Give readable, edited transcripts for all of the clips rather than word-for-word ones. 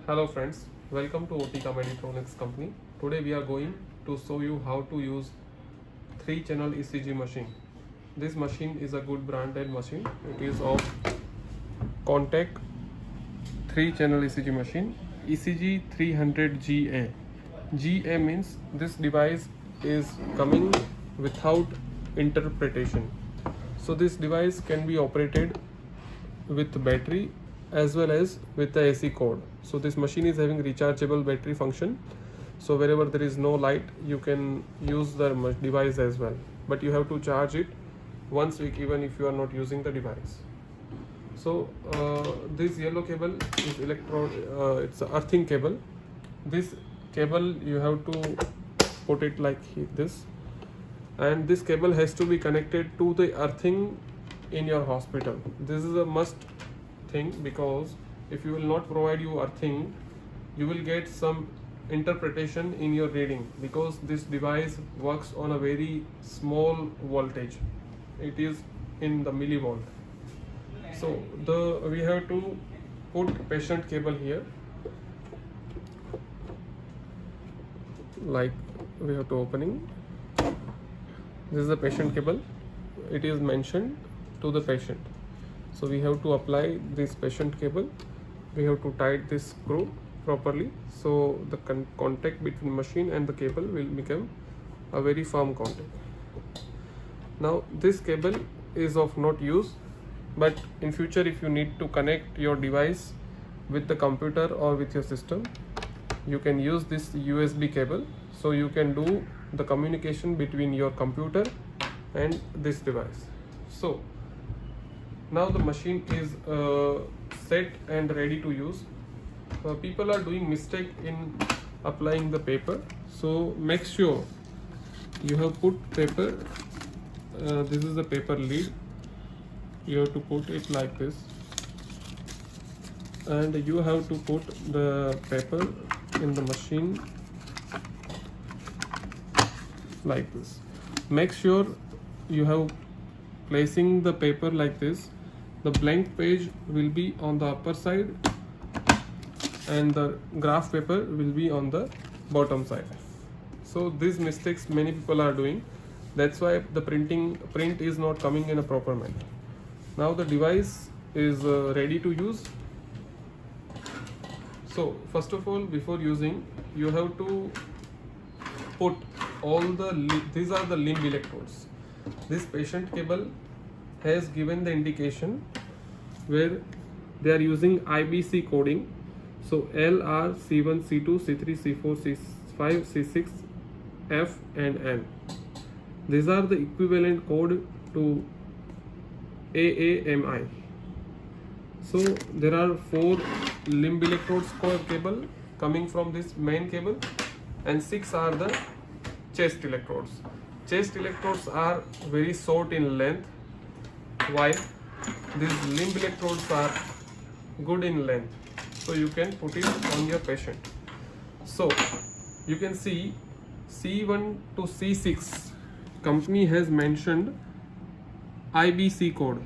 Hello friends, welcome to OTCom Electronics company. Today we are going to show you how to use 3-channel ECG machine. This machine is a good branded machine. It is of Contact 3-channel ECG machine, ECG 300GA. GA means this device is coming without interpretation. So this device can be operated with battery as well as with the AC cord. So this machine is having rechargeable battery function. So wherever there is no light, you can use the device as well. But you have to charge it once a week even if you are not using the device. So this yellow cable is it's an earthing cable. This cable you have to put it like this, and this cable has to be connected to the earthing in your hospital. This is a must thing, because if you will not provide you earthing, you will get some interpretation in your reading, because this device works on a very small voltage. It is in the millivolt. So we have to put patient cable here, like we have to opening. This is the patient cable. It is mentioned to the patient. So we have to apply this patient cable. We have to tight this screw properly, so the contact between machine and the cable will become a very firm contact. Now this cable is of not use, but in future if you need to connect your device with the computer or with your system, you can use this USB cable. So you can do the communication between your computer and this device. So now the machine is set and ready to use. People are doing mistake in applying the paper, so make sure you have put paper. This is the paper lead. You have to put it like this, and you have to put the paper in the machine like this. Make sure you have placing the paper like this. The blank page will be on the upper side and the graph paper will be on the bottom side. So these mistakes many people are doing. That's why the print is not coming in a proper manner. Now the device is ready to use. So first of all, before using, you have to put all these are the limb electrodes. This patient cable has given the indication where they are using IBC coding. So L, R, C1, C2, C3, C4, C5, C6, F and N. These are the equivalent code to AAMI. So there are 4 limb electrodes cable coming from this main cable, and 6 are the chest electrodes. Chest electrodes are very short in length, while these limb electrodes are good in length. So you can put it on your patient. So you can see C1 to C6 company has mentioned IBC code.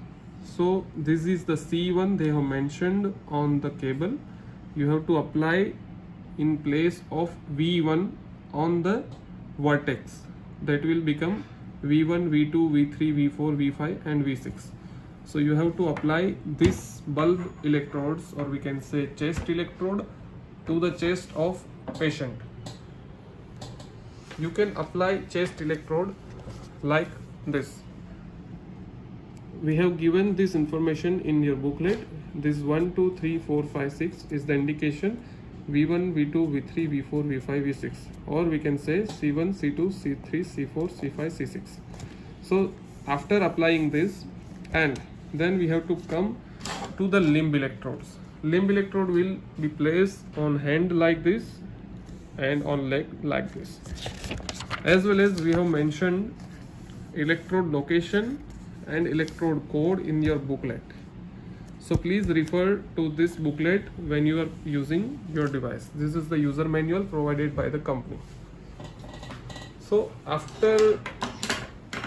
So this is the C1 they have mentioned on the cable. You have to apply in place of V1 on the vertex. That will become V1, V2, V3, V4, V5 and V6. So you have to apply this bulb electrodes, or we can say chest electrode, to the chest of patient. You can apply chest electrode like this. We have given this information in your booklet. This 1, 2, 3, 4, 5, 6 is the indication. V1, V2, V3, V4, V5, V6, or we can say C1, C2, C3, C4, C5, C6. So after applying this, and then we have to come to the limb electrodes. Limb electrode will be placed on hand like this and on leg like this. As well as we have mentioned electrode location and electrode code in your booklet. So please refer to this booklet when you are using your device. This is the user manual provided by the company. So after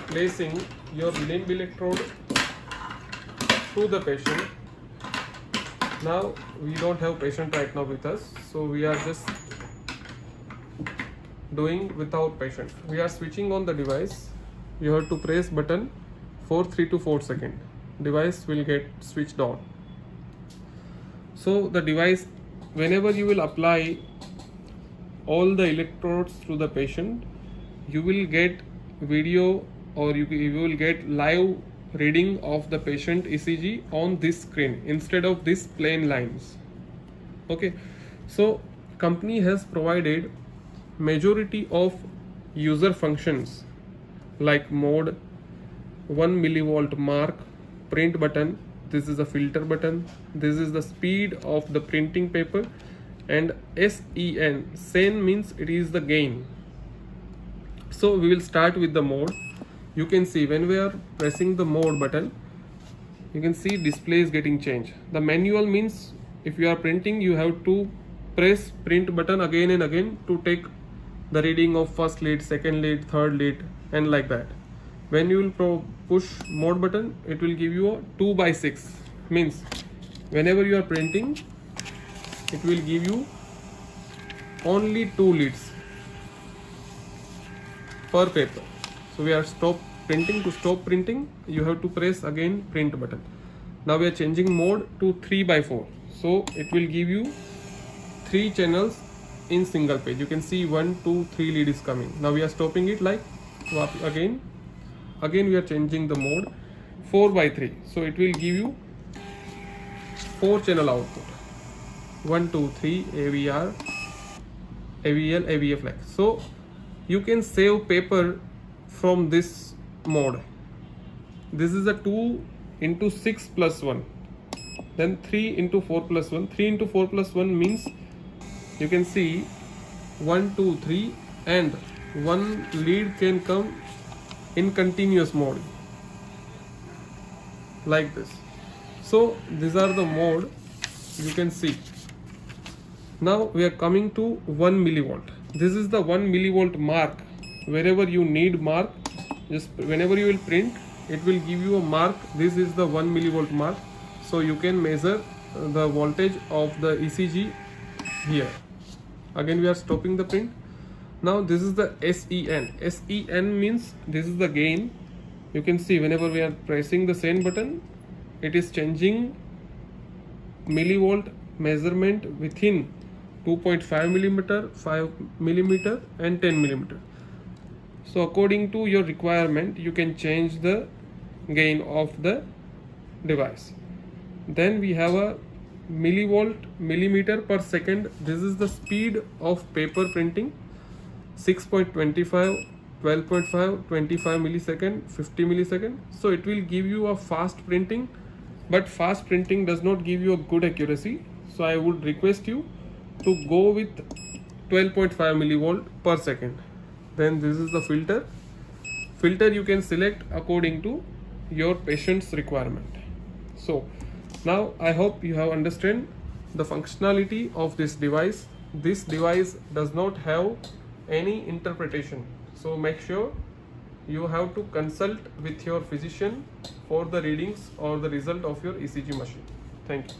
placing your limb electrode to the patient, Now we don't have patient right now with us, so we are just doing without patient. We are switching on the device. You have to press button for 3 to 4 seconds. Device will get switched on. So the device, whenever you will apply all the electrodes to the patient, you will get video, or you will get live reading of the patient ECG on this screen instead of these plain lines. Okay, so company has provided majority of user functions like mode, 1 millivolt mark, print button, this is the filter button, this is the speed of the printing paper, and sen means it is the gain. So we will start with the mode. You can see when we are pressing the mode button, you can see display is getting changed. The manual means if you are printing, you have to press print button again and again to take the reading of first lead, second lead, third lead, and like that. When you will push mode button, it will give you a 2/6, means whenever you are printing, it will give you only 2 leads per paper. So we are stop printing. To stop printing, you have to press again print button. Now we are changing mode to 3/4. So it will give you 3 channels in single page. You can see 1, 2, 3 lead is coming. Now we are stopping it like again we are changing the mode 4/3. So it will give you 4 channel output, 1, 2, 3 AVR, AVL, AVF, like so. You can save paper from this mode. This is a 2 into 6 plus 1, then 3 into 4 plus 1. 3 into 4 plus 1 means you can see 1, 2, 3, and one lead can come in continuous mode like this. So these are the mode you can see. Now we are coming to 1 millivolt. This is the 1 millivolt mark. Wherever you need mark, just whenever you will print, it will give you a mark. This is the 1 millivolt mark, so you can measure the voltage of the ECG here. Again we are stopping the print. Now this is the sen means this is the gain. You can see whenever we are pressing the send button, it is changing millivolt measurement within 2.5 millimeter, 5 millimeter, and 10 millimeter. So according to your requirement, you can change the gain of the device. Then we have a millivolt millimeter per second. This is the speed of paper printing. 6.25, 12.5, 25 millisecond, 50 millisecond. So it will give you a fast printing, but fast printing does not give you a good accuracy. So I would request you to go with 12.5 millivolt per second. Then this is the filter you can select according to your patient's requirement. So now I hope you have understood the functionality of this device. This device does not have any interpretation, so make sure you have to consult with your physician for the readings or the result of your ECG machine. Thank you.